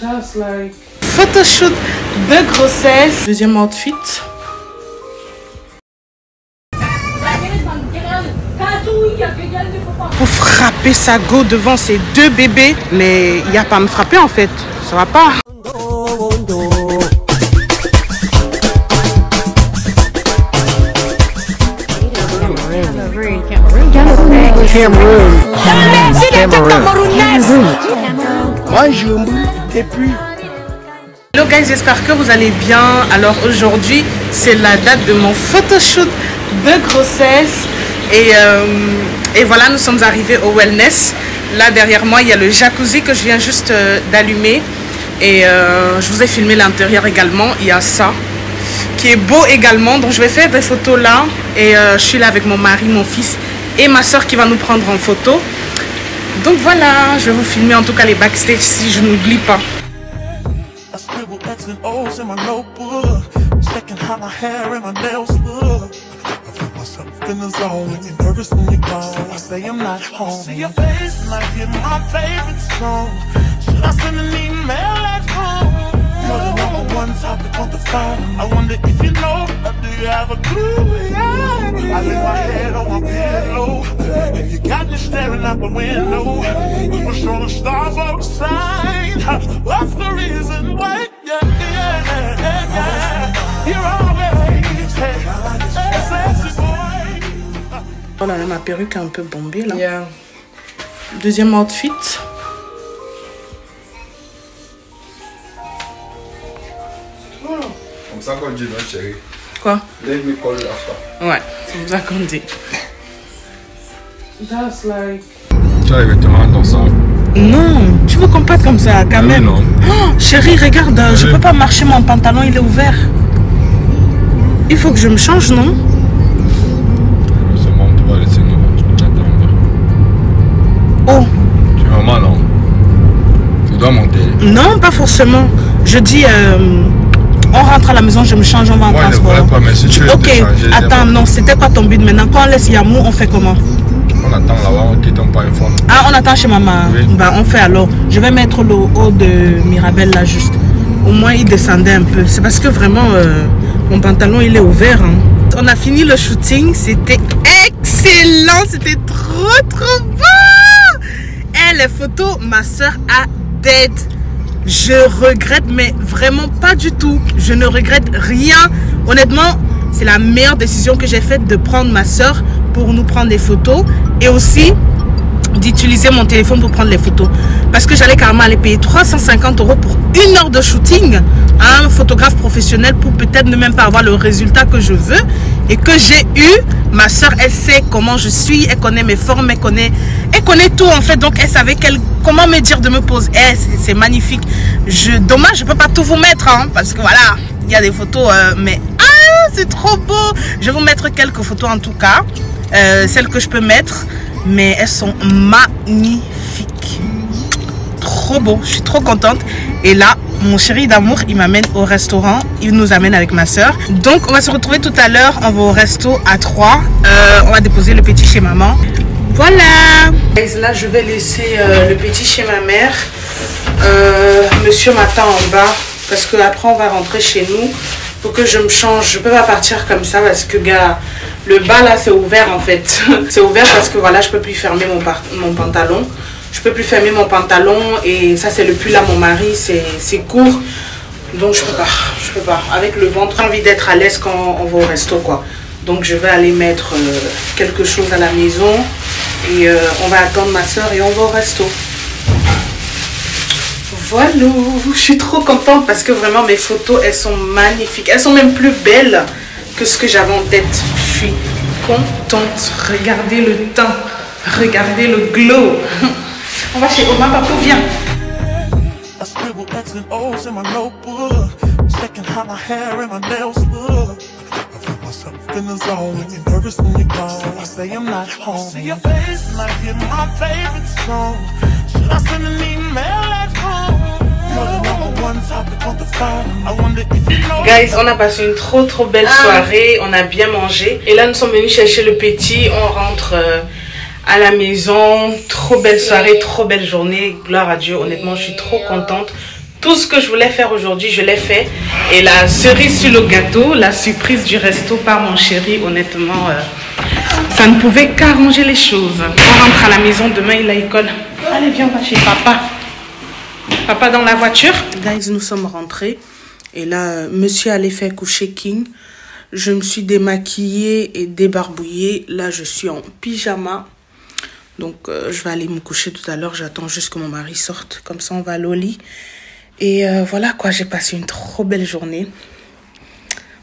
Just like... Photoshoot de grossesse. Deuxième outfit. Pour frapper sa go devant ses deux bébés. Mais il n'y a pas à me frapper en fait. Ça va pas. Hello guys, j'espère que vous allez bien. Alors aujourd'hui c'est la date de mon photoshoot de grossesse et voilà, nous sommes arrivés au wellness. Là derrière moi il y a le jacuzzi que je viens juste d'allumer et je vous ai filmé l'intérieur également. Il y a ça qui est beau également, donc je vais faire des photos là et je suis là avec mon mari, mon fils et ma soeur qui va nous prendre en photo. Donc voilà, je vais vous filmer en tout cas les backstage si je n'oublie pas. I wonder if you know, do you have a clue? Yeah. I lay my head on my pillow, and you got me staring out the window. We're showing the stars outside. What's the reason why? Yeah, yeah, yeah. You're always sexy boy. Oh là là, ma perruque est un peu bombée là. Yeah. Deuxième outfit. Comme ça qu'on dit, non, chérie. Quoi? Let me call you after. Ouais, c'est comme ça qu'on dit. Just like... Tu arrives te rendre dans ça? Non, tu veux qu'on parte comme ça quand même? Non. Oh, chérie, regarde, je peux pas marcher, mon pantalon il est ouvert. Il faut que je me change, non? C'est bon, tu vas laisser nous attendre. Oh. Tu es vraiment non? Tu dois monter. Non, pas forcément. Je dis... on rentre à la maison, je me change, on va en transport. Pas, mais si tu veux ok, changer, attends, non, c'était quoi ton but maintenant? Quand on laisse Yamou, on fait comment? On attend là-bas, on quitte, on pas informe. Ah, on attend chez maman. Oui. Bah, on fait alors. Je vais mettre le haut de Mirabelle là juste. Au moins, il descendait un peu. C'est parce que vraiment, mon pantalon, il est ouvert. Hein. On a fini le shooting. C'était excellent. C'était trop beau. Et les photos, ma soeur a dead. Je regrette, mais vraiment pas du tout. Je ne regrette rien. Honnêtement, c'est la meilleure décision que j'ai faite de prendre ma soeur pour nous prendre des photos et aussi d'utiliser mon téléphone pour prendre les photos. Parce que j'allais carrément aller payer 350 € pour 1 heure de shooting à un photographe professionnel pour peut-être ne même pas avoir le résultat que je veux et que j'ai eu. Ma soeur, elle sait comment je suis, elle connaît mes formes, elle connaît tout en fait. Donc elle savait comment me dire de me poser. C'est magnifique. Dommage, je peux pas tout vous mettre hein, parce que voilà, il y a des photos, mais c'est trop beau. Je vais vous mettre quelques photos en tout cas, celles que je peux mettre, mais elles sont magnifiques. Trop beau, je suis trop contente. Et là, mon chéri d'amour, il m'amène au restaurant. Il nous amène avec ma soeur. Donc, on va se retrouver tout à l'heure. On va au resto à 3. On va déposer le petit chez maman. Voilà. Là, je vais laisser le petit chez ma mère. Monsieur m'attend en bas parce que après on va rentrer chez nous. Faut que je me change. Je peux pas partir comme ça parce que, gars, le bas là, c'est ouvert en fait. C'est ouvert parce que voilà, je peux plus fermer mon pantalon. Je peux plus fermer mon pantalon et ça c'est le pull à mon mari, c'est court. Donc je peux pas. Avec le ventre, j'ai envie d'être à l'aise quand on va au resto quoi. Donc je vais aller mettre quelque chose à la maison et on va attendre ma soeur et on va au resto. Voilà, je suis trop contente parce que vraiment mes photos elles sont magnifiques. Elles sont même plus belles que ce que j'avais en tête. Je suis contente. Regardez le teint, regardez le glow. On va chez Oma, papa, viens. Guys, on a passé une trop belle soirée, on a bien mangé. Et là, nous sommes venus chercher le petit, on rentre... à la maison. Trop belle soirée, trop belle journée, gloire à Dieu. Honnêtement, je suis trop contente. Tout ce que je voulais faire aujourd'hui, je l'ai fait. Et la cerise sur le gâteau, la surprise du resto par mon chéri, honnêtement, ça ne pouvait qu'arranger les choses. On rentre à la maison, demain il a école. Allez, viens, on va chez papa. Papa dans la voiture. Guys, nous sommes rentrés. Et là, monsieur allait faire coucher King. Je me suis démaquillée et débarbouillée. Là, je suis en pyjama. Donc, je vais aller me coucher tout à l'heure. J'attends juste que mon mari sorte. Comme ça, on va aller au lit. Et voilà quoi, j'ai passé une trop belle journée.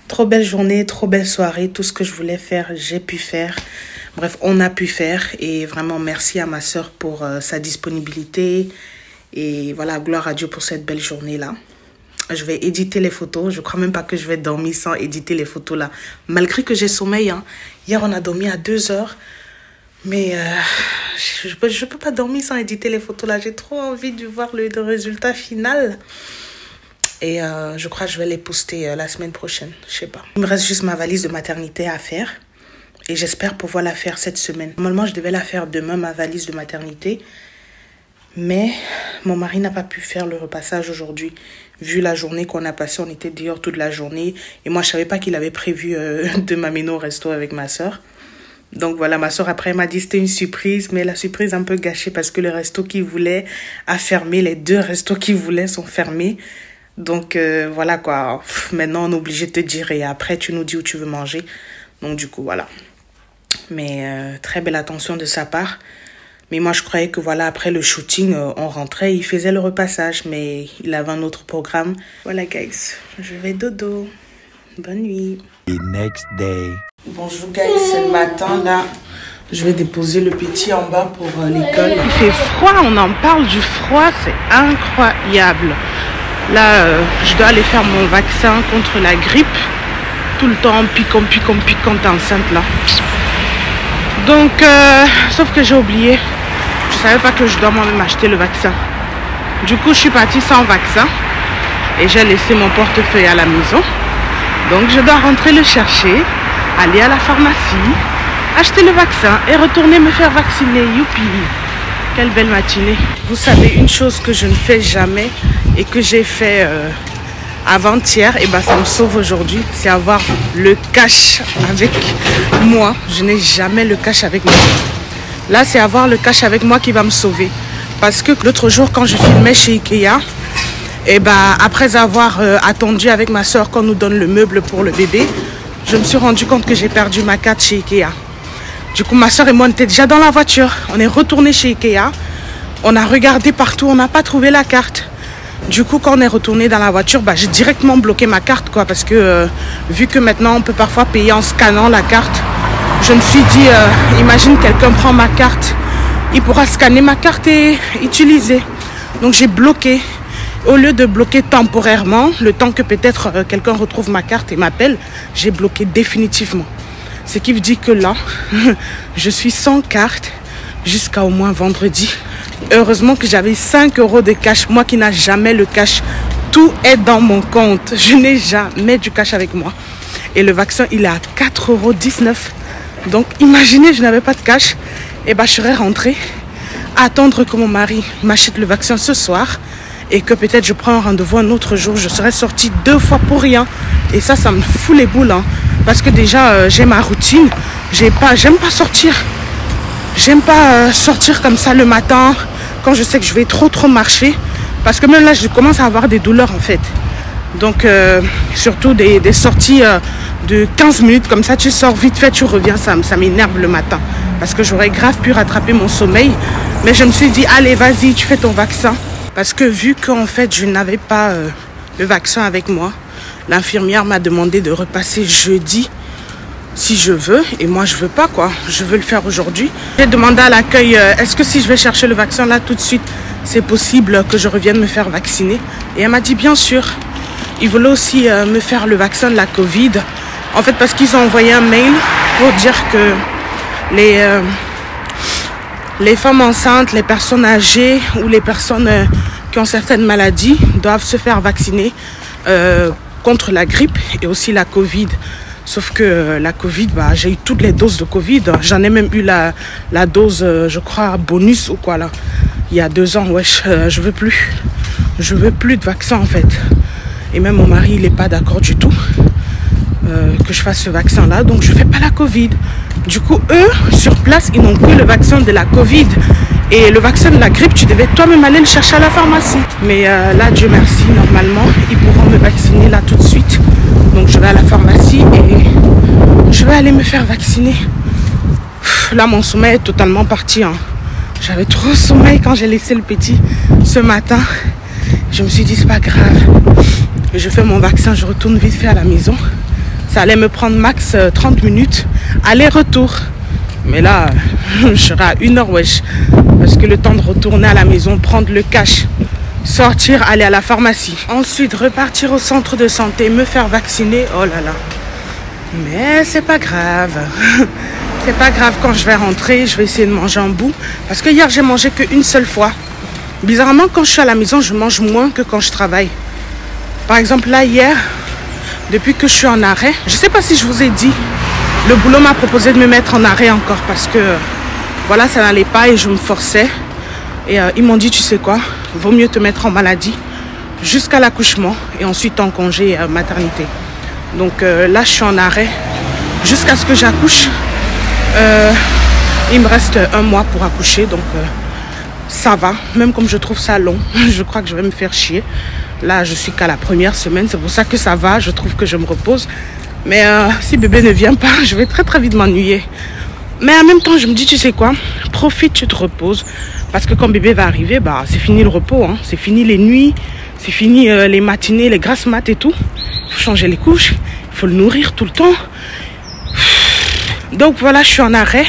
Trop belle journée, trop belle soirée. Tout ce que je voulais faire, j'ai pu faire. Bref, on a pu faire. Et vraiment, merci à ma soeur pour sa disponibilité. Et voilà, gloire à Dieu pour cette belle journée-là. Je vais éditer les photos. Je crois même pas que je vais dormir sans éditer les photos là. Malgré que j'ai sommeil. Hein. Hier, on a dormi à 2 heures. Mais je peux pas dormir sans éditer les photos là. J'ai trop envie de voir le résultat final. Et je crois que je vais les poster la semaine prochaine. Je sais pas. Il me reste juste ma valise de maternité à faire. Et j'espère pouvoir la faire cette semaine. Normalement, je devais la faire demain, ma valise de maternité. Mais mon mari n'a pas pu faire le repassage aujourd'hui. Vu la journée qu'on a passée, on était dehors toute la journée. Et moi, je savais pas qu'il avait prévu de m'amener au resto avec ma soeur. Donc voilà, ma soeur après m'a dit c'était une surprise, mais la surprise un peu gâchée parce que le resto qu'il voulait a fermé. Les 2 restos qu'il voulait sont fermés. Donc voilà quoi, maintenant on est obligé de te dire et après tu nous dis où tu veux manger. Donc du coup voilà. Mais très belle attention de sa part. Mais moi je croyais que voilà, après le shooting, on rentrait, il faisait le repassage, mais il avait un autre programme. Voilà guys, je vais dodo. Bonne nuit. The next day. Bonjour guys, c'est le matin là. Je vais déposer le petit en bas pour l'école. Il fait froid, on en parle du froid, c'est incroyable. Là, je dois aller faire mon vaccin contre la grippe. Tout le temps, piquant enceinte là. Donc, sauf que j'ai oublié. Je savais pas que je dois moi-même acheter le vaccin. Du coup, je suis partie sans vaccin. Et j'ai laissé mon portefeuille à la maison. Donc, je dois rentrer le chercher, aller à la pharmacie, acheter le vaccin et retourner me faire vacciner. Youpi! Quelle belle matinée. Vous savez, une chose que je ne fais jamais et que j'ai fait avant-hier, et ben ça me sauve aujourd'hui, c'est avoir le cash avec moi. Je n'ai jamais le cash avec moi. Là, c'est avoir le cash avec moi qui va me sauver. Parce que l'autre jour, quand je filmais chez Ikea, et ben après avoir attendu avec ma soeur qu'on nous donne le meuble pour le bébé, je me suis rendu compte que j'ai perdu ma carte chez Ikea. Du coup, ma soeur et moi, on était déjà dans la voiture. On est retourné chez Ikea. On a regardé partout, on n'a pas trouvé la carte. Du coup, quand on est retourné dans la voiture, bah, j'ai directement bloqué ma carte, quoi. Parce que vu que maintenant, on peut parfois payer en scannant la carte, je me suis dit, imagine quelqu'un prend ma carte, il pourra scanner ma carte et utiliser. Donc, j'ai bloqué. Au lieu de bloquer temporairement, le temps que peut-être quelqu'un retrouve ma carte et m'appelle, j'ai bloqué définitivement. Ce qui veut dire que là, je suis sans carte jusqu'à au moins vendredi. Heureusement que j'avais 5 € de cash. Moi qui n'ai jamais le cash, tout est dans mon compte. Je n'ai jamais du cash avec moi. Et le vaccin, il est à 4,19 €. Donc imaginez, je n'avais pas de cash. Et ben, je serais rentrée, attendre que mon mari m'achète le vaccin ce soir. Et que peut-être je prends un rendez-vous un autre jour. Je serais sortie 2 fois pour rien. Et ça me fout les boules. Hein. Parce que déjà, j'ai ma routine. J'aime pas sortir. J'aime pas sortir comme ça le matin. Quand je sais que je vais trop marcher. Parce que même là, je commence à avoir des douleurs en fait. Donc, surtout des sorties de 15 minutes comme ça. Tu sors vite fait, tu reviens. Ça m'énerve le matin. Parce que j'aurais grave pu rattraper mon sommeil. Mais je me suis dit, allez, vas-y, tu fais ton vaccin. Parce que vu qu'en fait, je n'avais pas le vaccin avec moi, l'infirmière m'a demandé de repasser jeudi si je veux. Et moi, je veux pas quoi. Je veux le faire aujourd'hui. J'ai demandé à l'accueil, est-ce que si je vais chercher le vaccin là tout de suite, c'est possible que je revienne me faire vacciner? Et elle m'a dit bien sûr. Ils voulaient aussi me faire le vaccin de la Covid. En fait, parce qu'ils ont envoyé un mail pour dire que les femmes enceintes, les personnes âgées ou les personnes qui ont certaines maladies doivent se faire vacciner contre la grippe et aussi la Covid. Sauf que la Covid, bah, j'ai eu toutes les doses de Covid. J'en ai même eu la dose, je crois, bonus ou quoi là. Il y a 2 ans, wesh, je veux plus. Je veux plus de vaccin en fait. Et même mon mari, il n'est pas d'accord du tout que je fasse ce vaccin-là. Donc je fais pas la Covid. Du coup, eux, sur place, ils n'ont que le vaccin de la Covid. Et le vaccin de la grippe, tu devais toi-même aller le chercher à la pharmacie. Mais là, Dieu merci, normalement, ils pourront me vacciner là tout de suite. Donc je vais à la pharmacie et je vais aller me faire vacciner. Là, mon sommeil est totalement parti. Hein. J'avais trop sommeil quand j'ai laissé le petit ce matin. Je me suis dit, c'est pas grave. Je fais mon vaccin, je retourne vite fait à la maison. Ça allait me prendre max 30 minutes. Aller-retour. Mais là, je serai à 1 heure, wesh. Parce que le temps de retourner à la maison, prendre le cash, sortir, aller à la pharmacie. Ensuite, repartir au centre de santé, me faire vacciner. Oh là là. Mais c'est pas grave. C'est pas grave, quand je vais rentrer, je vais essayer de manger un bout. Parce que hier, j'ai mangé qu'une seule fois. Bizarrement, quand je suis à la maison, je mange moins que quand je travaille. Par exemple, là, hier, depuis que je suis en arrêt, je sais pas si je vous ai dit, le boulot m'a proposé de me mettre en arrêt encore parce que, voilà, ça n'allait pas et je me forçais. Et ils m'ont dit, tu sais quoi, vaut mieux te mettre en maladie jusqu'à l'accouchement et ensuite en congé maternité. Donc là, je suis en arrêt jusqu'à ce que j'accouche. Il me reste 1 mois pour accoucher, donc ça va. Même comme je trouve ça long, je crois que je vais me faire chier. Là, je suis qu'à la première semaine, c'est pour ça que ça va. Je trouve que je me repose. Mais si bébé ne vient pas, je vais très très vite m'ennuyer. Mais en même temps, je me dis, tu sais quoi, profite, tu te reposes. Parce que quand bébé va arriver, bah, c'est fini le repos. Hein. C'est fini les nuits, c'est fini les matinées, les grasses mat et tout. Il faut changer les couches, il faut le nourrir tout le temps. Donc voilà, je suis en arrêt.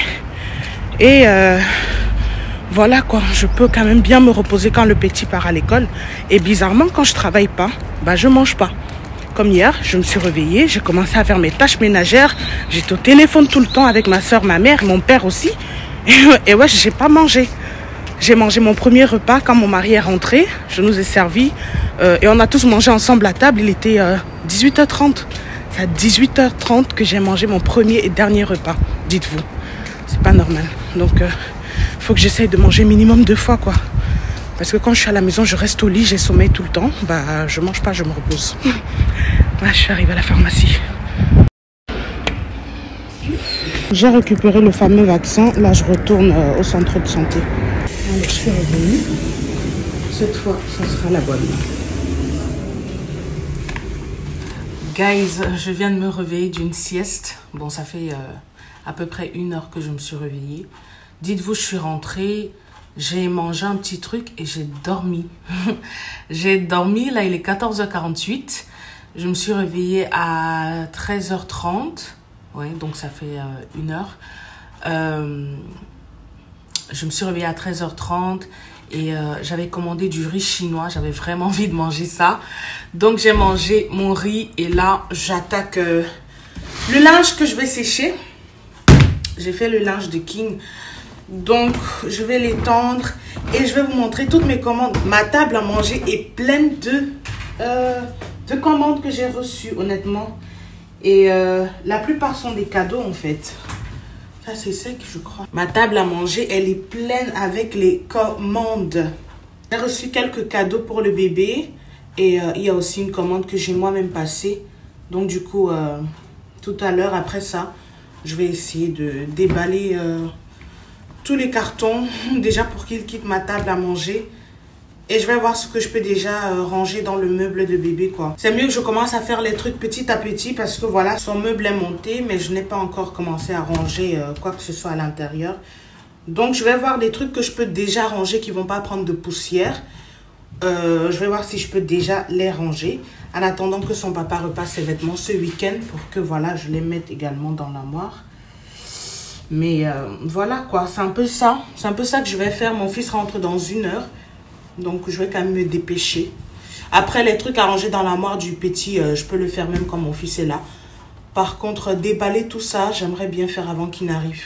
Et voilà quoi, je peux quand même bien me reposer quand le petit part à l'école. Et bizarrement, quand je travaille pas, bah, je mange pas. Comme hier, je me suis réveillée, j'ai commencé à faire mes tâches ménagères. J'étais au téléphone tout le temps avec ma soeur, ma mère, mon père aussi. Et ouais, j'ai pas mangé. J'ai mangé mon premier repas quand mon mari est rentré. Je nous ai servi et on a tous mangé ensemble à table. Il était 18h30. C'est à 18h30 que j'ai mangé mon premier et dernier repas. Dites-vous, c'est pas normal. Donc, faut que j'essaye de manger minimum 2 fois, quoi. Parce que quand je suis à la maison, je reste au lit, j'ai sommeil tout le temps. Bah, je mange pas, je me repose. Là, je suis arrivée à la pharmacie. J'ai récupéré le fameux vaccin. Là, je retourne au centre de santé. Alors, je suis revenue. Cette fois, ça sera la bonne. Guys, je viens de me réveiller d'une sieste. Bon, ça fait à peu près 1 heure que je me suis réveillée. Dites-vous, je suis rentrée. J'ai mangé un petit truc et j'ai dormi. J'ai dormi, là il est 14h48. Je me suis réveillée à 13h30. Ouais, donc ça fait 1 heure. Je me suis réveillée à 13h30 et j'avais commandé du riz chinois. J'avais vraiment envie de manger ça. Donc j'ai mangé mon riz et là j'attaque le linge que je vais sécher. J'ai fait le linge de King. Donc, je vais l'étendre et je vais vous montrer toutes mes commandes. Ma table à manger est pleine de commandes que j'ai reçues, honnêtement. Et la plupart sont des cadeaux, en fait. Ça, c'est sec, je crois. Ma table à manger, elle est pleine avec les commandes. J'ai reçu quelques cadeaux pour le bébé. Et il y a aussi une commande que j'ai moi-même passée. Donc, du coup, tout à l'heure, après ça, je vais essayer de déballer... tous les cartons déjà pour qu'il quitte ma table à manger et je vais voir ce que je peux déjà ranger dans le meuble de bébé, quoi. C'est mieux que je commence à faire les trucs petit à petit parce que voilà, son meuble est monté mais je n'ai pas encore commencé à ranger quoi que ce soit à l'intérieur. Donc je vais voir des trucs que je peux déjà ranger qui vont pas prendre de poussière. Je vais voir si je peux déjà les ranger en attendant que son papa repasse ses vêtements ce week-end pour que voilà, je les mette également dans l'armoire. Mais voilà quoi, c'est un peu ça. C'est un peu ça que je vais faire. Mon fils rentre dans 1 heure. Donc je vais quand même me dépêcher. Après les trucs à ranger dans l'armoire du petit, je peux le faire même quand mon fils est là. Par contre, déballer tout ça, j'aimerais bien faire avant qu'il n'arrive.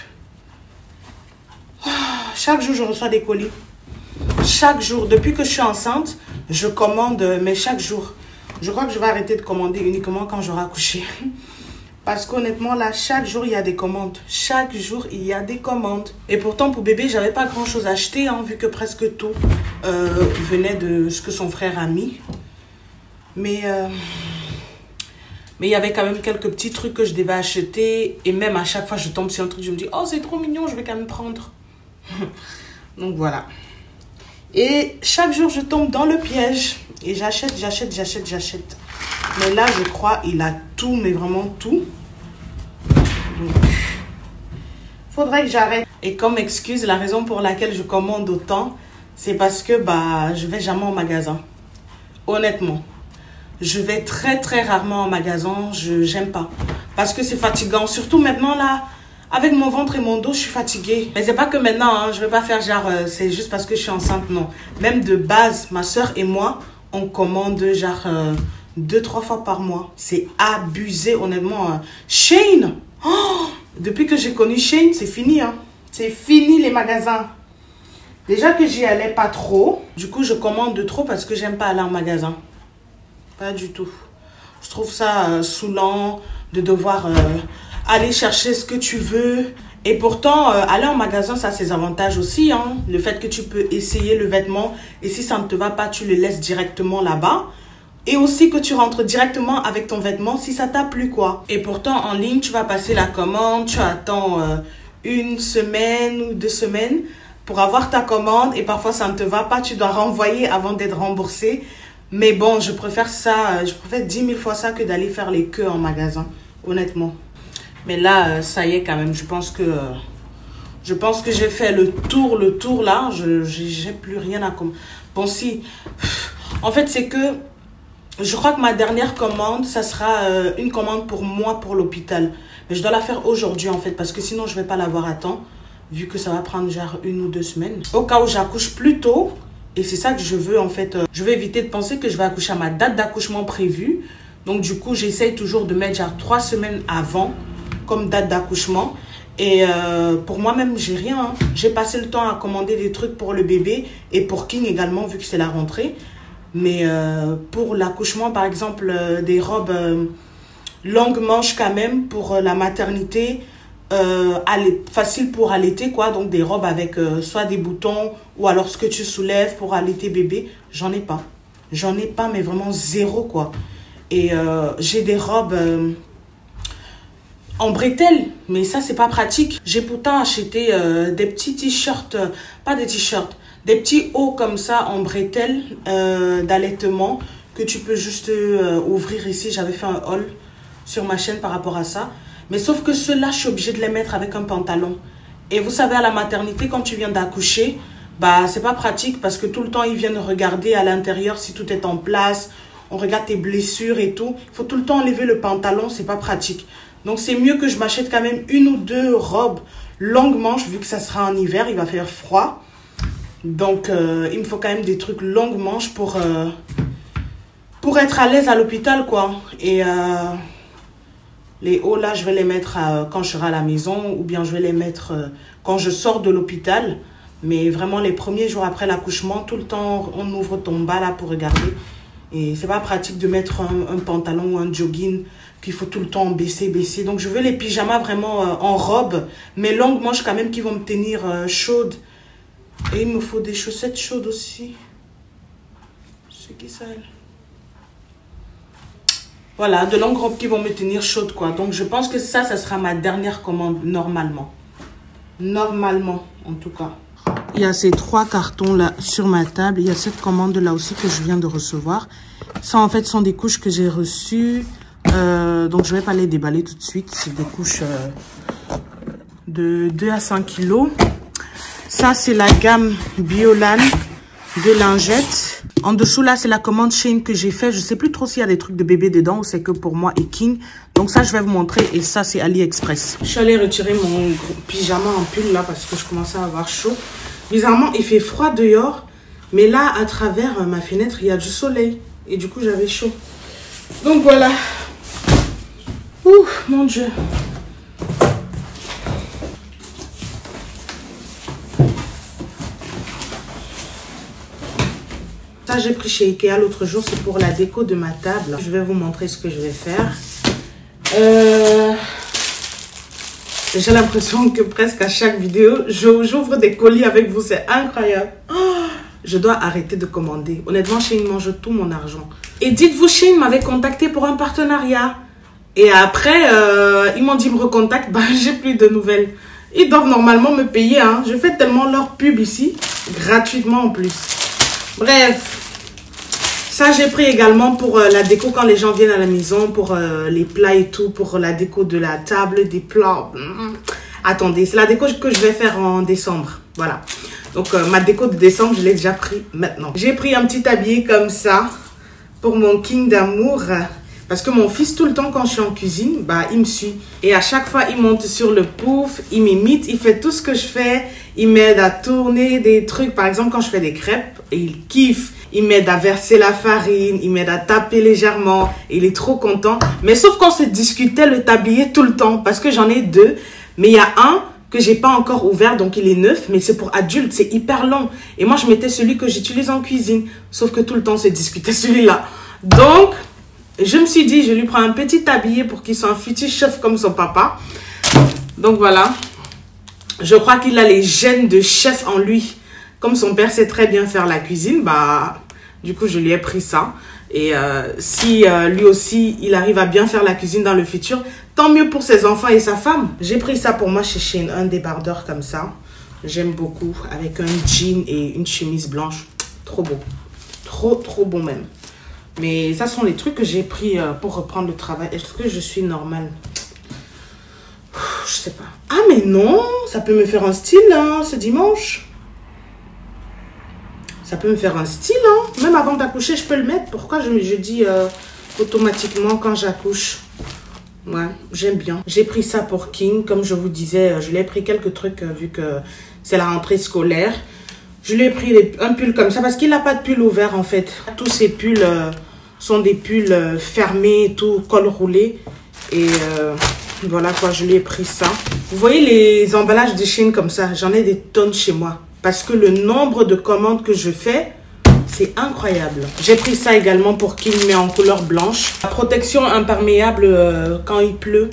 Chaque jour, je reçois des colis. Chaque jour, depuis que je suis enceinte, je commande, mais chaque jour. Je crois que je vais arrêter de commander uniquement quand j'aurai accouché. Parce qu'honnêtement, là, chaque jour, il y a des commandes. Chaque jour, il y a des commandes. Et pourtant, pour bébé, j'avais pas grand-chose à acheter, hein, vu que presque tout venait de ce que son frère a mis. Mais il y avait quand même quelques petits trucs que je devais acheter. Et même à chaque fois, je tombe sur un truc, je me dis, oh, c'est trop mignon, je vais quand même prendre. Donc voilà. Et chaque jour, je tombe dans le piège. Et j'achète. Mais là, je crois, il a tout, mais vraiment tout. Donc, faudrait que j'arrête. Et comme excuse, la raison pour laquelle je commande autant, c'est parce que je vais jamais au magasin. Honnêtement. Je vais très très rarement en magasin. J'aime pas. Parce que c'est fatigant. Surtout maintenant là. Avec mon ventre et mon dos, je suis fatiguée. Mais c'est pas que maintenant, hein, je vais pas faire genre, c'est juste parce que je suis enceinte, non. Même de base, ma soeur et moi, on commande genre 2-3 fois par mois. C'est abusé, honnêtement. Shein, oh, depuis que j'ai connu Shein, c'est fini. Hein. C'est fini les magasins. Déjà que j'y allais pas trop. Du coup, je commande de trop parce que j'aime pas aller en magasin. Pas du tout. Je trouve ça saoulant de devoir... aller chercher ce que tu veux. Et pourtant, aller en magasin, ça a ses avantages aussi. Hein. Le fait que tu peux essayer le vêtement. Et si ça ne te va pas, tu le laisses directement là-bas. Et aussi que tu rentres directement avec ton vêtement si ça t'a plu, quoi. Et pourtant, en ligne, tu vas passer la commande. Tu attends 1 semaine ou 2 semaines pour avoir ta commande. Et parfois, ça ne te va pas. Tu dois renvoyer avant d'être remboursé. Mais bon, je préfère ça. Je préfère 10 000 fois ça que d'aller faire les queues en magasin. Honnêtement. Mais là, ça y est quand même. Je pense que j'ai fait le tour là. J'ai plus rien à commander. Bon, si. En fait, c'est que je crois que ma dernière commande, ça sera une commande pour moi pour l'hôpital. Mais je dois la faire aujourd'hui en fait. Parce que sinon, je vais pas l'avoir à temps. Vu que ça va prendre genre 1 ou 2 semaines. Au cas où j'accouche plus tôt. Et c'est ça que je veux en fait. Je veux éviter de penser que je vais accoucher à ma date d'accouchement prévue. Donc du coup, j'essaye toujours de mettre genre 3 semaines avant. Comme date d'accouchement. Et pour moi-même, j'ai rien. Hein. J'ai passé le temps à commander des trucs pour le bébé et pour King également, vu que c'est la rentrée. Mais pour l'accouchement, par exemple, des robes longues manches quand même pour la maternité, facile pour allaiter, quoi. Donc des robes avec soit des boutons ou alors ce que tu soulèves pour allaiter bébé. J'en ai pas. J'en ai pas, mais vraiment zéro, quoi. Et j'ai des robes... en bretelles, mais ça c'est pas pratique. J'ai pourtant acheté des petits t-shirts, pas des t-shirts, des petits hauts comme ça en bretelles d'allaitement que tu peux juste ouvrir ici. J'avais fait un haul sur ma chaîne par rapport à ça. Mais sauf que ceux-là, je suis obligée de les mettre avec un pantalon. Et vous savez, à la maternité, quand tu viens d'accoucher, c'est pas pratique parce que tout le temps, ils viennent regarder à l'intérieur si tout est en place. On regarde tes blessures et tout. Il faut tout le temps enlever le pantalon, c'est pas pratique. Donc, c'est mieux que je m'achète quand même 1 ou 2 robes longues manches, vu que ça sera en hiver, il va faire froid. Donc, il me faut quand même des trucs longues manches pour être à l'aise à l'hôpital, quoi. Et les hauts, là, je vais les mettre quand je serai à la maison ou bien je vais les mettre quand je sors de l'hôpital. Mais vraiment, les premiers jours après l'accouchement, tout le temps, on ouvre ton bas, là, pour regarder. Et c'est pas pratique de mettre un pantalon ou un jogging qu'il faut tout le temps baisser. Donc, je veux les pyjamas vraiment en robe, mais longues manches quand même qui vont me tenir chaude. Et il me faut des chaussettes chaudes aussi. C'est qui ça, elle? Voilà, de longues robes qui vont me tenir chaude, quoi. Donc, je pense que ça sera ma dernière commande, normalement. Normalement, en tout cas. Il y a ces 3 cartons-là sur ma table. Il y a cette commande-là aussi que je viens de recevoir. Ça, en fait, sont des couches que j'ai reçues. Donc, je ne vais pas les déballer tout de suite. C'est des couches de 2 à 5 kilos. Ça, c'est la gamme Biolan de lingettes. En dessous, là, c'est la commande Shein que j'ai fait. Je ne sais plus trop s'il y a des trucs de bébé dedans ou c'est que pour moi et King. Donc, ça, je vais vous montrer. Et ça, c'est AliExpress. Je suis allée retirer mon pyjama en pull, là, parce que je commençais à avoir chaud. Bizarrement, il fait froid dehors. Mais là, à travers ma fenêtre, il y a du soleil. Et du coup, j'avais chaud. Donc, voilà. Ouh, mon Dieu. Ça, j'ai pris chez Ikea l'autre jour. C'est pour la déco de ma table. Je vais vous montrer ce que je vais faire. J'ai l'impression que presque à chaque vidéo, j'ouvre des colis avec vous. C'est incroyable. Oh, je dois arrêter de commander. Honnêtement, Shein mange tout mon argent. Et dites-vous, Shein m'avait contacté pour un partenariat. Et après, ils m'ont dit me recontacte. Bah, j'ai plus de nouvelles. Ils doivent normalement me payer. Hein. Je fais tellement leur pub ici. Gratuitement en plus. Bref. Ça, j'ai pris également pour la déco quand les gens viennent à la maison. Pour les plats et tout. Pour la déco de la table, des plats. Attendez, c'est la déco que je vais faire en décembre. Voilà. Donc, ma déco de décembre, je l'ai déjà pris maintenant. J'ai pris un petit habillé comme ça pour mon king d'amour. Parce que mon fils, tout le temps, quand je suis en cuisine, bah, il me suit. Et à chaque fois, il monte sur le pouf, il m'imite, il fait tout ce que je fais. Il m'aide à tourner des trucs. Par exemple, quand je fais des crêpes, il kiffe. Il m'aide à verser la farine, il m'aide à taper légèrement. Il est trop content. Mais sauf qu'on se discutait le tablier tout le temps. Parce que j'en ai deux. Mais il y a un que j'ai pas encore ouvert, donc il est neuf, mais c'est pour adultes, c'est hyper long. Et moi, je mettais celui que j'utilise en cuisine. Sauf que tout le temps, on se discutait celui-là. Donc, je me suis dit, je lui prends un petit tablier pour qu'il soit un futur chef comme son papa. Donc voilà. Je crois qu'il a les gènes de chef en lui. Comme son père sait très bien faire la cuisine, bah, du coup, je lui ai pris ça. Et si lui aussi, il arrive à bien faire la cuisine dans le futur, tant mieux pour ses enfants et sa femme. J'ai pris ça pour moi chez Shein, un débardeur comme ça. J'aime beaucoup, avec un jean et une chemise blanche. Trop beau. Trop, trop bon même. Mais ça sont les trucs que j'ai pris pour reprendre le travail. Est-ce que je suis normale? Je sais pas. Ah mais non, ça peut me faire un style hein, ce dimanche. Ça peut me faire un style, hein. Même avant d'accoucher, je peux le mettre. Pourquoi je dis automatiquement quand j'accouche? Ouais, j'aime bien. J'ai pris ça pour King. Comme je vous disais, je l'ai pris quelques trucs vu que c'est la rentrée scolaire. Je lui ai pris un pull comme ça parce qu'il n'a pas de pull ouvert en fait. Tous ces pulls sont des pulls fermés, tout col roulé. Et voilà quoi, je lui ai pris ça. Vous voyez les emballages de Shein comme ça? J'en ai des tonnes chez moi. Parce que le nombre de commandes que je fais, c'est incroyable. J'ai pris ça également pour qu'il met en couleur blanche. La protection imperméable quand il pleut.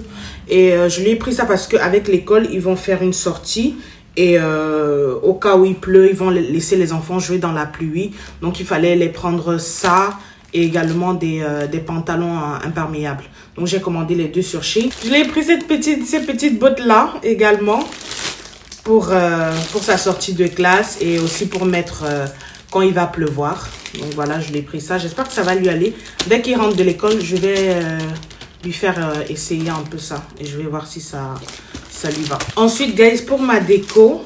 Et je lui ai pris ça parce qu'avec l'école, ils vont faire une sortie. Et au cas où il pleut, ils vont laisser les enfants jouer dans la pluie. Donc, il fallait les prendre ça et également des pantalons imperméables. Donc, j'ai commandé les deux sur Shein. Je l'ai pris ces petites bottes-là également. Pour sa sortie de classe et aussi pour mettre quand il va pleuvoir. Donc voilà, je l'ai pris ça. J'espère que ça va lui aller. Dès qu'il rentre de l'école, je vais lui faire essayer un peu ça. Et je vais voir si ça lui va. Ensuite, guys, pour ma déco,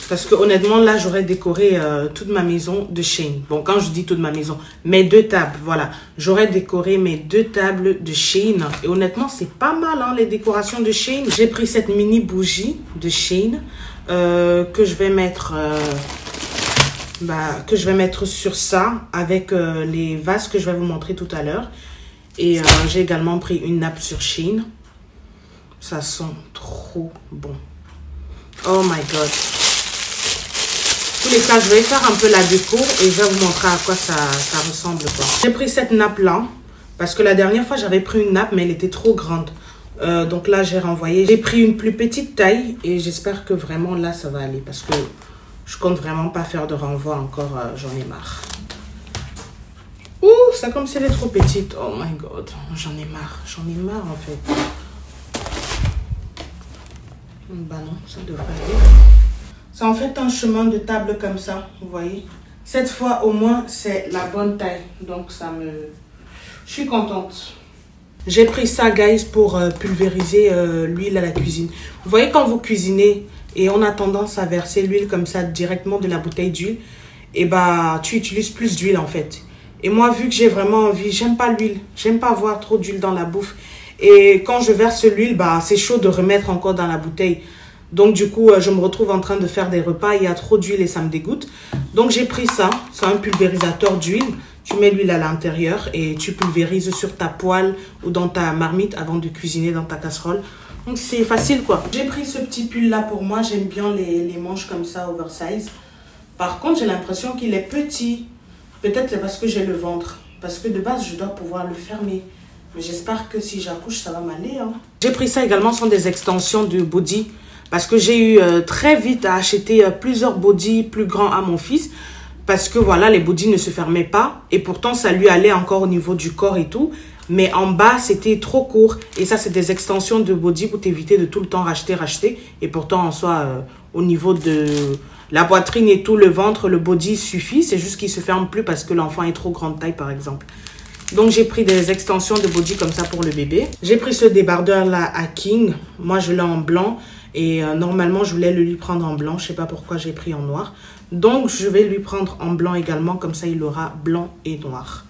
parce que honnêtement, là, j'aurais décoré toute ma maison de Shein. Bon, quand je dis toute ma maison, mes deux tables, voilà. J'aurais décoré mes deux tables de Shein. Et honnêtement, c'est pas mal, hein, les décorations de Shein. J'ai pris cette mini bougie de Shein que je vais mettre... sur ça avec les vases que je vais vous montrer tout à l'heure. Et j'ai également pris une nappe sur Shein. Ça sent trop bon. Oh my god. Tous les cas, je vais faire un peu la déco et je vais vous montrer à quoi ça ressemble. J'ai pris cette nappe-là parce que la dernière fois, j'avais pris une nappe, mais elle était trop grande. Donc là, j'ai renvoyé. J'ai pris une plus petite taille et j'espère que vraiment là, ça va aller parce que je compte vraiment pas faire de renvoi encore. J'en ai marre. Ouh, c'est comme si elle est trop petite. Oh my god, j'en ai marre. J'en ai marre en fait. Bah non, ça devrait aller. C'est en fait un chemin de table comme ça, vous voyez. Cette fois, au moins, c'est la bonne taille. Donc, je suis contente. J'ai pris ça, guys, pour pulvériser l'huile à la cuisine. Vous voyez, quand vous cuisinez et on a tendance à verser l'huile comme ça directement de la bouteille d'huile, et bah, tu utilises plus d'huile, en fait. Et moi, vu que j'ai vraiment envie, j'aime pas l'huile. J'aime pas avoir trop d'huile dans la bouffe. Et quand je verse l'huile, bah, c'est chaud de remettre encore dans la bouteille. Donc, du coup, je me retrouve en train de faire des repas. Il y a trop d'huile et ça me dégoûte. Donc, j'ai pris ça. C'est un pulvérisateur d'huile. Tu mets l'huile à l'intérieur et tu pulvérises sur ta poêle ou dans ta marmite avant de cuisiner dans ta casserole. Donc, c'est facile, quoi. J'ai pris ce petit pull-là pour moi. J'aime bien les manches comme ça, oversize. Par contre, j'ai l'impression qu'il est petit. Peut-être c'est parce que j'ai le ventre. Parce que de base, je dois pouvoir le fermer. Mais j'espère que si j'accouche, ça va m'aller. Hein. J'ai pris ça également, ce sont des extensions de body. Parce que j'ai eu très vite à acheter plusieurs bodys plus grands à mon fils. parce que voilà, les bodys ne se fermaient pas. Et pourtant, ça lui allait encore au niveau du corps et tout. Mais en bas, c'était trop court. Et ça, c'est des extensions de body pour t'éviter de tout le temps racheter. Et pourtant, en soi, au niveau de la poitrine et tout, le ventre, le body suffit. C'est juste qu'il ne se ferme plus parce que l'enfant est trop grande taille, par exemple. Donc, j'ai pris des extensions de body comme ça pour le bébé. J'ai pris ce débardeur-là à King. Moi, je l'ai en blanc. Et normalement, je voulais le lui prendre en blanc. Je ne sais pas pourquoi j'ai pris en noir. Donc, je vais lui prendre en blanc également. Comme ça, il aura blanc et noir.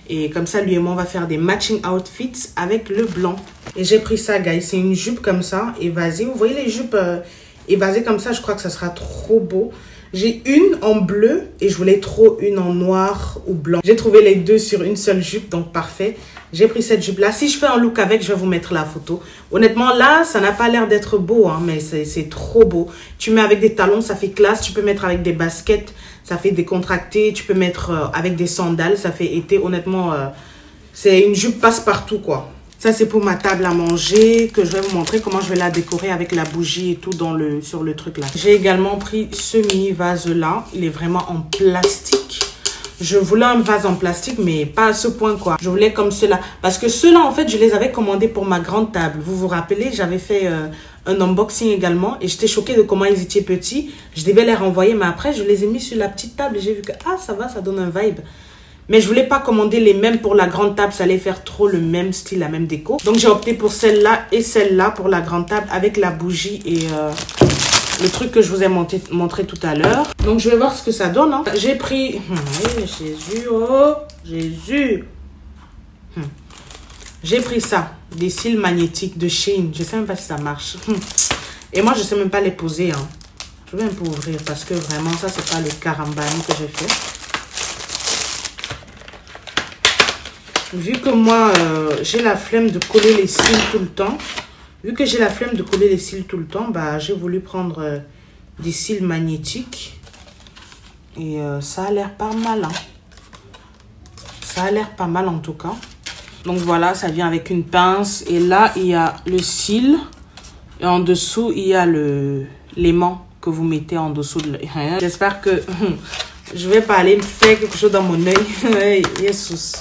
Et comme ça, lui et moi, on va faire des matching outfits avec le blanc. Et j'ai pris ça, guys. C'est une jupe comme ça, évasée. Vous voyez les jupes évasées comme ça? Je crois que ça sera trop beau. J'ai une en bleu et je voulais trop une en noir ou blanc. J'ai trouvé les deux sur une seule jupe, donc parfait. J'ai pris cette jupe-là. Si je fais un look avec, je vais vous mettre la photo. Honnêtement, là, ça n'a pas l'air d'être beau, hein, mais c'est trop beau. Tu mets avec des talons, ça fait classe. Tu peux mettre avec des baskets, ça fait décontracté. Tu peux mettre avec des sandales, ça fait été. Honnêtement, c'est une jupe passe-partout, quoi. Ça, c'est pour ma table à manger, que je vais vous montrer comment je vais la décorer avec la bougie et tout sur le truc là. J'ai également pris ce mini vase-là. Il est vraiment en plastique. Je voulais un vase en plastique, mais pas à ce point, quoi. Je voulais comme cela. Parce que ceux-là, en fait, je les avais commandés pour ma grande table. Vous vous rappelez, j'avais fait un unboxing également. Et j'étais choquée de comment ils étaient petits. Je devais les renvoyer, mais après, je les ai mis sur la petite table. Et j'ai vu que, ah, ça va, ça donne un vibe. Mais je voulais pas commander les mêmes pour la grande table. Ça allait faire trop le même style, la même déco. Donc, j'ai opté pour celle-là et celle-là pour la grande table avec la bougie et le truc que je vous ai montré tout à l'heure. Donc, je vais voir ce que ça donne. Hein. J'ai pris... Jésus, oh Jésus. J'ai pris ça. Des cils magnétiques de Shein. Je sais même pas si ça marche. Et moi, je sais même pas les poser. Hein. Je vais un peu ouvrir parce que vraiment, ça, c'est pas le carambani que j'ai fait. Vu que moi, j'ai la flemme de coller les cils tout le temps. Bah, j'ai voulu prendre des cils magnétiques. Et ça a l'air pas mal. Hein. Ça a l'air pas mal en tout cas. Donc voilà, ça vient avec une pince. Et là, il y a le cil. Et en dessous, il y a l'aimant que vous mettez en dessous de l'œil. J'espère que je vais pas aller me faire quelque chose dans mon œil. Jesus.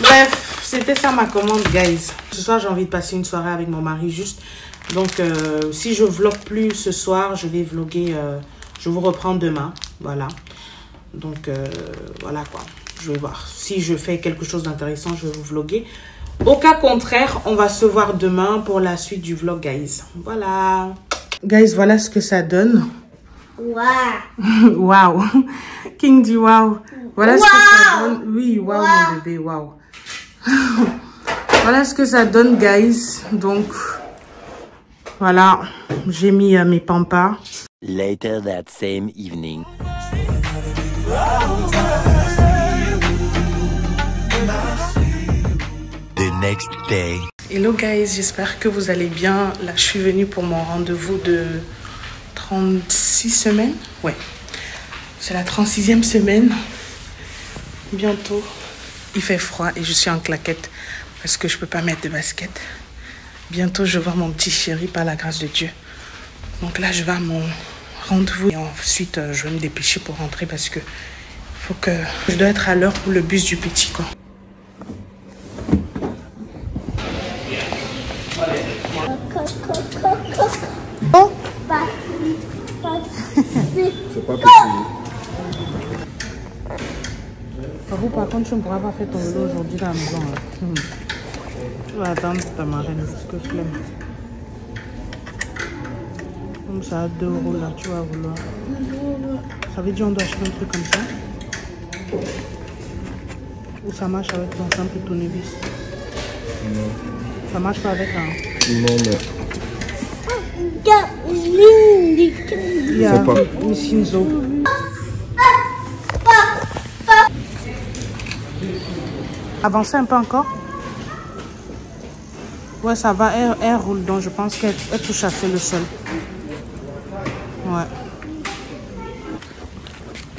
Bref, c'était ça ma commande, guys. Ce soir, j'ai envie de passer une soirée avec mon mari juste. Donc, si je vlog plus ce soir, je vais vlogger. Je vous reprends demain. Voilà. Donc, voilà quoi. Je vais voir. Si je fais quelque chose d'intéressant, je vais vous vlogger. Au cas contraire, on va se voir demain pour la suite du vlog, guys. Voilà. Guys, voilà ce que ça donne. Waouh. Waouh. King dit waouh. Voilà ce que ça donne. Oui, waouh, mon bébé, waouh. Voilà ce que ça donne, guys. Donc, voilà. J'ai mis mes pampas. Later that same evening. The next day. Hello guys, j'espère que vous allez bien. Là, je suis venue pour mon rendez-vous de 36 semaines. Ouais, c'est la 36e semaine. Bientôt. Il fait froid et je suis en claquette parce que je peux pas mettre de basket. Bientôt, je vais voir mon petit chéri par la grâce de Dieu. Donc là, je vais à mon rendez-vous. Et ensuite, je vais me dépêcher pour rentrer parce que faut que je dois être à l'heure pour le bus du petit, quoi. Oh. C'est pas possible. Par contre, tu ne pourras pas faire ton vélo aujourd'hui dans la maison. Tu vas attendre ta marraine parce que flemme. Comme ça, à 2 € là, tu vas vouloir. Ça veut dire qu'on doit acheter un truc comme ça. Ou ça marche avec ton simple tournevis. Non. Ça marche pas avec un. Non, mais. Il y a une cinzo. Avancez un peu encore. Ouais, ça va. Elle roule, donc je pense qu'elle touche à faire le sol. Ouais.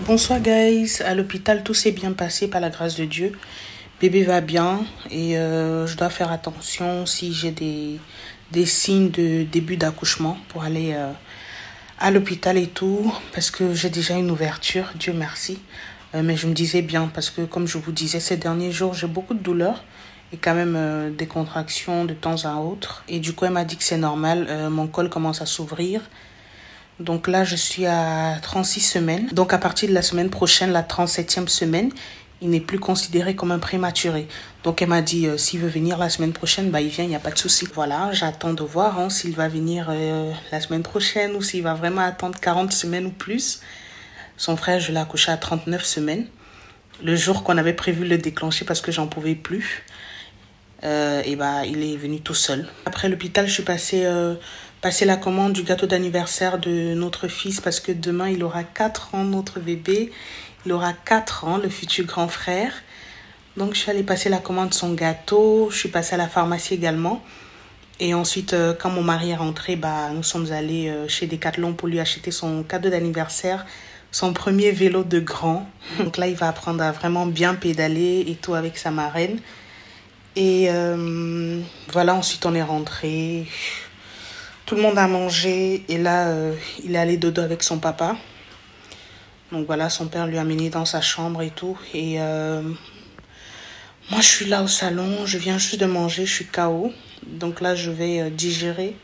Bonsoir, guys. À l'hôpital, tout s'est bien passé par la grâce de Dieu. Bébé va bien et je dois faire attention si j'ai des signes de début d'accouchement pour aller à l'hôpital et tout, parce que j'ai déjà une ouverture, Dieu merci. Mais je me disais bien, parce que comme je vous disais, ces derniers jours, j'ai beaucoup de douleurs et quand même des contractions de temps à autre. Et du coup, elle m'a dit que c'est normal, mon col commence à s'ouvrir. Donc là, je suis à 36 semaines. Donc à partir de la semaine prochaine, la 37e semaine, il n'est plus considéré comme un prématuré. Donc elle m'a dit, s'il veut venir la semaine prochaine, bah, il vient, il n'y a pas de souci. Voilà, j'attends de voir hein, s'il va venir la semaine prochaine ou s'il va vraiment attendre 40 semaines ou plus. Son frère, je l'ai accouché à 39 semaines. Le jour qu'on avait prévu le déclencher parce que j'en pouvais plus. Et bah, il est venu tout seul. Après l'hôpital, je suis passée la commande du gâteau d'anniversaire de notre fils parce que demain, il aura 4 ans, notre bébé. Il aura 4 ans, le futur grand frère. Donc, je suis allée passer la commande de son gâteau. Je suis passée à la pharmacie également. Et ensuite, quand mon mari est rentré, bah, nous sommes allés chez Decathlon pour lui acheter son cadeau d'anniversaire, son premier vélo de grand. Donc là, il va apprendre à vraiment bien pédaler et tout avec sa marraine. Et voilà, ensuite, on est rentré. Tout le monde a mangé. Et là, il est allé dodo avec son papa. Donc voilà, son père lui a amené dans sa chambre et tout. Et moi, je suis là au salon. Je viens juste de manger. Je suis KO. Donc là, je vais digérer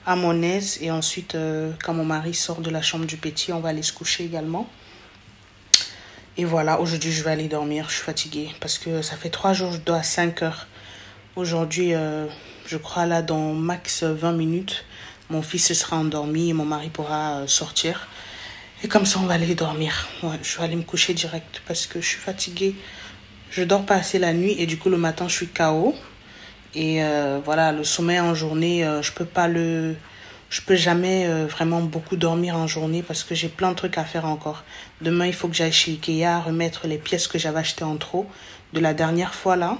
à mon aise. Et ensuite, quand mon mari sort de la chambre du petit, on va aller se coucher également. Et voilà, aujourd'hui, je vais aller dormir. Je suis fatiguée parce que ça fait 3 jours, je dors à 5 heures. Aujourd'hui, je crois là, dans max 20 minutes, mon fils se sera endormi et mon mari pourra sortir. Et comme ça, on va aller dormir. Ouais, je vais aller me coucher direct parce que je suis fatiguée. Je dors pas assez la nuit et du coup, le matin, je suis KO. Et voilà, le sommeil en journée, je peux jamais vraiment beaucoup dormir en journée parce que j'ai plein de trucs à faire encore. Demain, il faut que j'aille chez Ikea remettre les pièces que j'avais achetées en trop de la dernière fois là.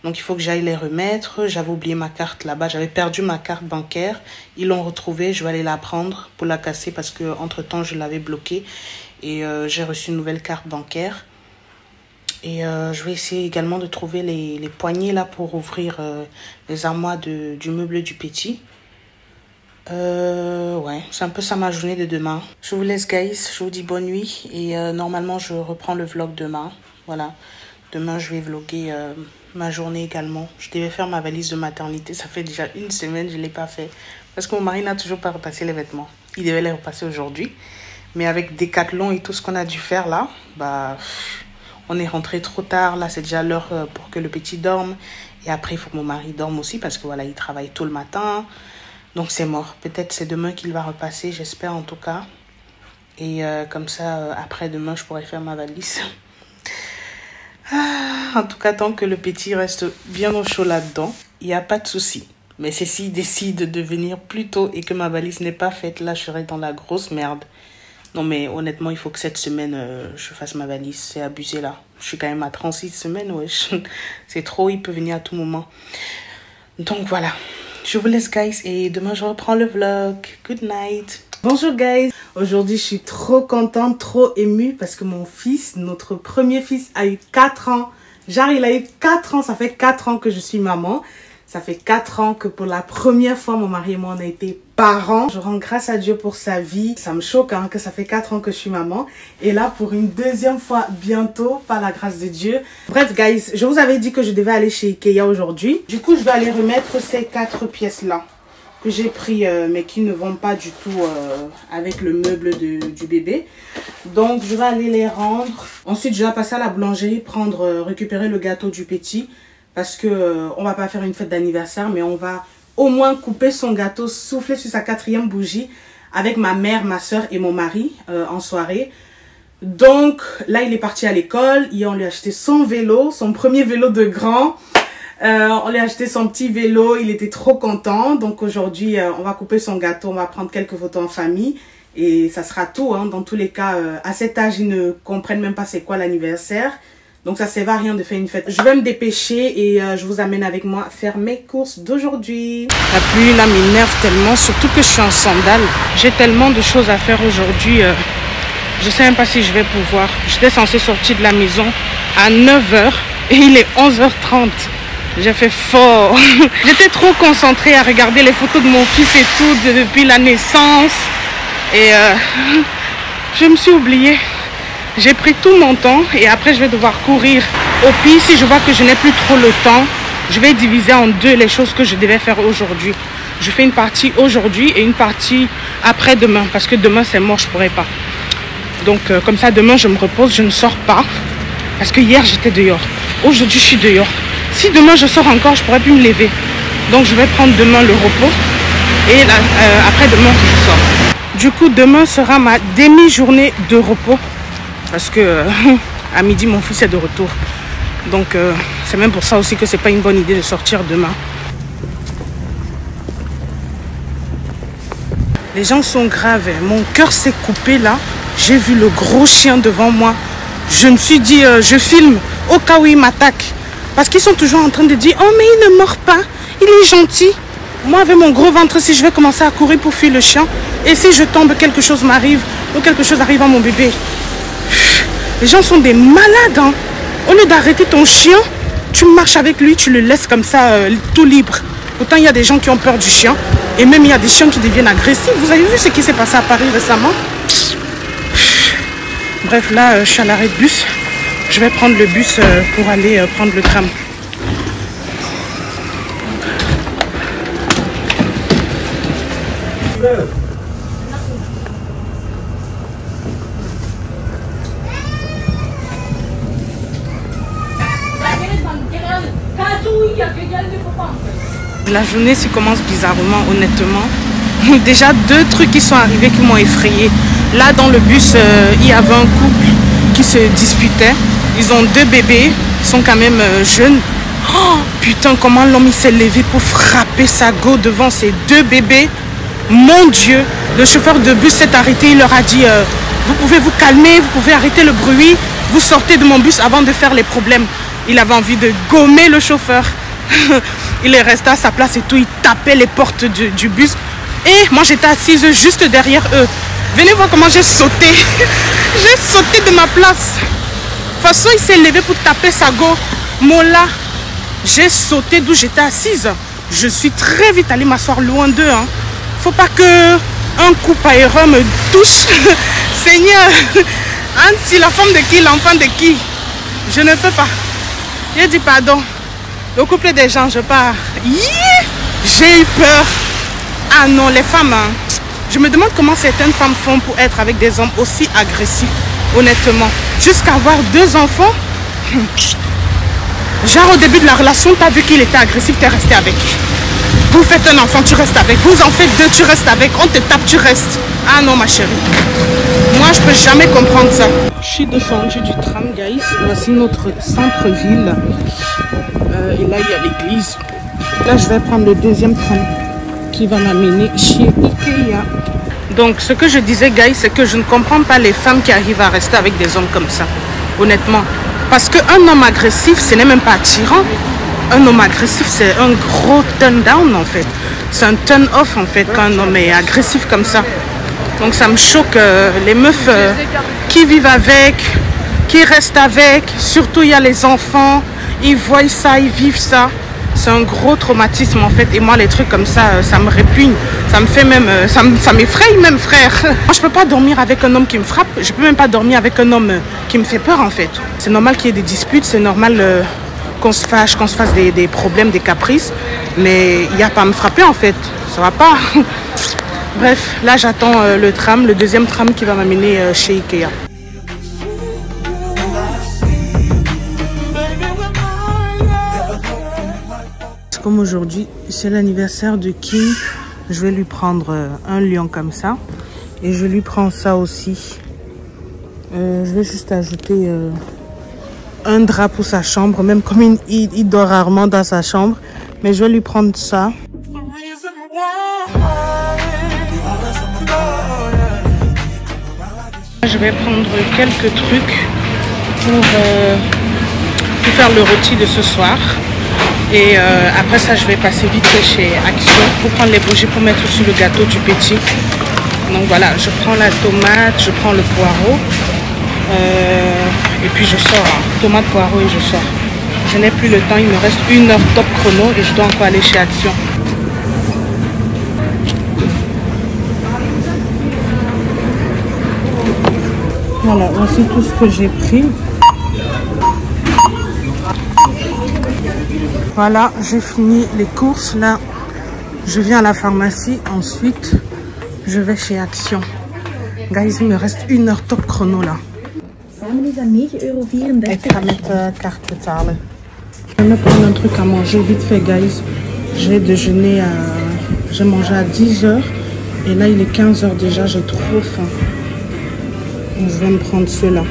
Donc, il faut que j'aille les remettre. J'avais oublié ma carte là-bas. J'avais perdu ma carte bancaire. Ils l'ont retrouvée. Je vais aller la prendre pour la casser parce que entre-temps, je l'avais bloquée. Et j'ai reçu une nouvelle carte bancaire. Et je vais essayer également de trouver les poignées là pour ouvrir les armoires du meuble du petit. Ouais, c'est un peu ça ma journée de demain. Je vous laisse, guys. Je vous dis bonne nuit. Et normalement, je reprends le vlog demain. Voilà. Demain, je vais vlogger ma journée également. Je devais faire ma valise de maternité. Ça fait déjà 1 semaine, je ne l'ai pas fait. Parce que mon mari n'a toujours pas repassé les vêtements. Il devait les repasser aujourd'hui. Mais avec Decathlon et tout ce qu'on a dû faire là, bah, on est rentré trop tard. Là, c'est déjà l'heure pour que le petit dorme. Et après, il faut que mon mari dorme aussi parce que voilà, il travaille tôt le matin. Donc, c'est mort. Peut-être c'est demain qu'il va repasser, j'espère en tout cas. Et comme ça, après demain, je pourrai faire ma valise. En tout cas, tant que le petit reste bien au chaud là-dedans, il n'y a pas de souci. Mais c'est s'il décide de venir plus tôt et que ma valise n'est pas faite, là, je serai dans la grosse merde. Non, mais honnêtement, il faut que cette semaine, je fasse ma valise. C'est abusé, là. Je suis quand même à 36 semaines, ouais. C'est trop, il peut venir à tout moment. Donc, voilà. Je vous laisse, guys. Et demain, je reprends le vlog. Good night. Bonjour, guys. Aujourd'hui, je suis trop contente, trop émue parce que mon fils, notre premier fils, a eu 4 ans. Genre, il a eu 4 ans. Ça fait 4 ans que je suis maman. Ça fait 4 ans que pour la première fois, mon mari et moi, on a été parents. Je rends grâce à Dieu pour sa vie. Ça me choque hein, que ça fait 4 ans que je suis maman. Et là, pour une deuxième fois, bientôt, par la grâce de Dieu. Bref, guys, je vous avais dit que je devais aller chez Ikea aujourd'hui. Du coup, je vais aller remettre ces 4 pièces-là que j'ai pris, mais qui ne vont pas du tout avec le meuble du bébé. Donc, je vais aller les rendre. Ensuite, je vais passer à la boulangerie, récupérer le gâteau du petit. Parce que on va pas faire une fête d'anniversaire, mais on va au moins couper son gâteau, souffler sur sa 4e bougie avec ma mère, ma soeur et mon mari en soirée. Donc là, il est parti à l'école. Hier, on lui a acheté son vélo, son premier vélo de grand. On lui a acheté son petit vélo. Il était trop content. Donc aujourd'hui, on va couper son gâteau. On va prendre quelques photos en famille. Et ça sera tout. Hein. Dans tous les cas, à cet âge, ils ne comprennent même pas c'est quoi l'anniversaire. Donc ça ne sert à rien de faire une fête. Je vais me dépêcher et je vous amène avec moi faire mes courses d'aujourd'hui. La pluie là m'énerve tellement, surtout que je suis en sandales. J'ai tellement de choses à faire aujourd'hui. Je ne sais même pas si je vais pouvoir. J'étais censée sortir de la maison à 9 h et il est 11h30. J'ai fait fort. J'étais trop concentrée à regarder les photos de mon fils et tout depuis la naissance. Et je me suis oubliée. J'ai pris tout mon temps et après je vais devoir courir. Au pire, si je vois que je n'ai plus trop le temps, je vais diviser en deux les choses que je devais faire aujourd'hui. Je fais une partie aujourd'hui et une partie après-demain. Parce que demain c'est mort, je ne pourrai pas. Donc comme ça, demain je me repose, je ne sors pas. Parce que hier j'étais dehors. Aujourd'hui je suis dehors. Si demain je sors encore, je ne pourrai plus me lever. Donc je vais prendre demain le repos. Et après-demain je sors. Du coup, demain sera ma demi-journée de repos. Parce que à midi, mon fils est de retour. Donc, c'est même pour ça aussi que c'est pas une bonne idée de sortir demain. Les gens sont graves. Hein. Mon cœur s'est coupé là. J'ai vu le gros chien devant moi. Je me suis dit, je filme au cas où il m'attaque. Parce qu'ils sont toujours en train de dire, oh mais il ne mord pas. Il est gentil. Moi, avec mon gros ventre, si je vais commencer à courir pour fuir le chien, et si je tombe, quelque chose m'arrive, ou quelque chose arrive à mon bébé. Les gens sont des malades. Hein. Au lieu d'arrêter ton chien, tu marches avec lui, tu le laisses comme ça, tout libre. Pourtant, il y a des gens qui ont peur du chien. Et même, il y a des chiens qui deviennent agressifs. Vous avez vu ce qui s'est passé à Paris récemment? Bref, là, je suis à l'arrêt de bus. Je vais prendre le bus pour aller prendre le tram. La journée se commence bizarrement, honnêtement. Déjà, deux trucs qui sont arrivés qui m'ont effrayée. Là, dans le bus, il y avait un couple qui se disputait. Ils ont deux bébés, ils sont quand même jeunes. Oh, putain, comment l'homme il s'est levé pour frapper sa go devant ces deux bébés. Mon Dieu, le chauffeur de bus s'est arrêté, il leur a dit vous pouvez vous calmer, vous pouvez arrêter le bruit, vous sortez de mon bus avant de faire les problèmes. Il avait envie de gommer le chauffeur. Il est resté à sa place et tout, il tapait les portes du bus. Et moi j'étais assise juste derrière eux. Venez voir comment j'ai sauté. J'ai sauté de ma place. De toute façon, il s'est levé pour taper sa go. Mola. J'ai sauté d'où j'étais assise. Je suis très vite allée m'asseoir loin d'eux. Hein. Faut pas que un coup aérien me touche. Seigneur, Anti, la femme de qui, l'enfant de qui? Je ne peux pas. J'ai dit pardon. Le couple des gens, je pars. J'ai eu peur. Ah non, les femmes, hein. Je me demande comment certaines femmes font pour être avec des hommes aussi agressifs, honnêtement. Jusqu'à avoir deux enfants. Genre au début de la relation, tu as vu qu'il était agressif, tu es resté avec. Vous faites un enfant, tu restes avec. Vous en faites deux, tu restes avec. On te tape, tu restes. Ah non, ma chérie. Moi, je peux jamais comprendre ça. Je suis descendue du tram, guys. Voici notre centre-ville. Et là, il y a l'église. Là, je vais prendre le deuxième tram qui va m'amener chez Ikea. Donc, ce que je disais, guys, c'est que je ne comprends pas les femmes qui arrivent à rester avec des hommes comme ça. Honnêtement. Parce qu'un homme agressif, ce n'est même pas attirant. Un homme agressif, c'est un gros turn down, en fait. C'est un turn off, en fait, quand un homme est agressif comme ça. Donc, ça me choque. Les meufs qui vivent avec, qui restent avec, surtout, il y a les enfants. Ils voient ça, ils vivent ça. C'est un gros traumatisme en fait. Et moi, les trucs comme ça, ça me répugne. Ça me fait même... Ça m'effraie même, frère. Moi, je peux pas dormir avec un homme qui me frappe. Je peux même pas dormir avec un homme qui me fait peur en fait. C'est normal qu'il y ait des disputes. C'est normal qu'on se fâche, qu'on se fasse des problèmes, des caprices. Mais il n'y a pas à me frapper en fait. Ça va pas. Bref, là, j'attends le tram. Le deuxième tram qui va m'amener chez Ikea. Comme aujourd'hui, c'est l'anniversaire de Kim, je vais lui prendre un lion comme ça. Et je lui prends ça aussi. Je vais juste ajouter un drap pour sa chambre. Même comme il dort rarement dans sa chambre. Mais je vais lui prendre ça. Je vais prendre quelques trucs pour faire le rôti de ce soir. Et après ça, je vais passer vite chez Action pour prendre les bougies pour mettre sur le gâteau du petit. Donc voilà, je prends la tomate, je prends le poireau. Et puis je sors. Hein. Tomate, poireau et je sors. Je n'ai plus le temps, il me reste 1 heure top chrono et je dois encore aller chez Action. Voilà, voici tout ce que j'ai pris. Voilà, j'ai fini les courses. Là, je viens à la pharmacie. Ensuite, je vais chez Action. Guys, il me reste 1 heure top chrono là. Samen is dat 9,34 €. Ik ga met carte betalen. Je vais me prendre un truc à manger vite fait, guys. J'ai déjeuné à... J'ai mangé à 10 h. Et là, il est 15 h déjà. J'ai trop faim. Donc, je vais me prendre ceux-là.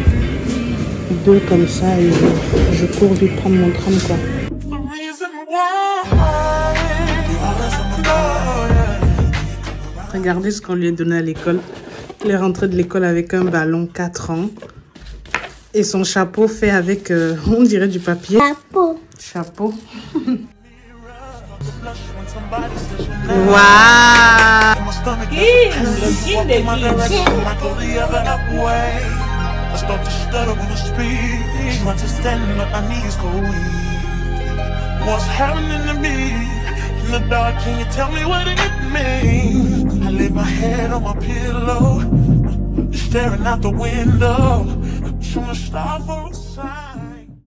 2 comme ça. Et je cours vite prendre mon tram, quoi. Regardez ce qu'on lui a donné à l'école. Il est rentré de l'école avec un ballon 4 ans. Et son chapeau fait avec, on dirait du papier. Chapeau. Chapeau. Waouh! What's happening to me in the dark? Can you tell me what it means? I lay my head on my pillow, staring out the window, trying to stop for a sign.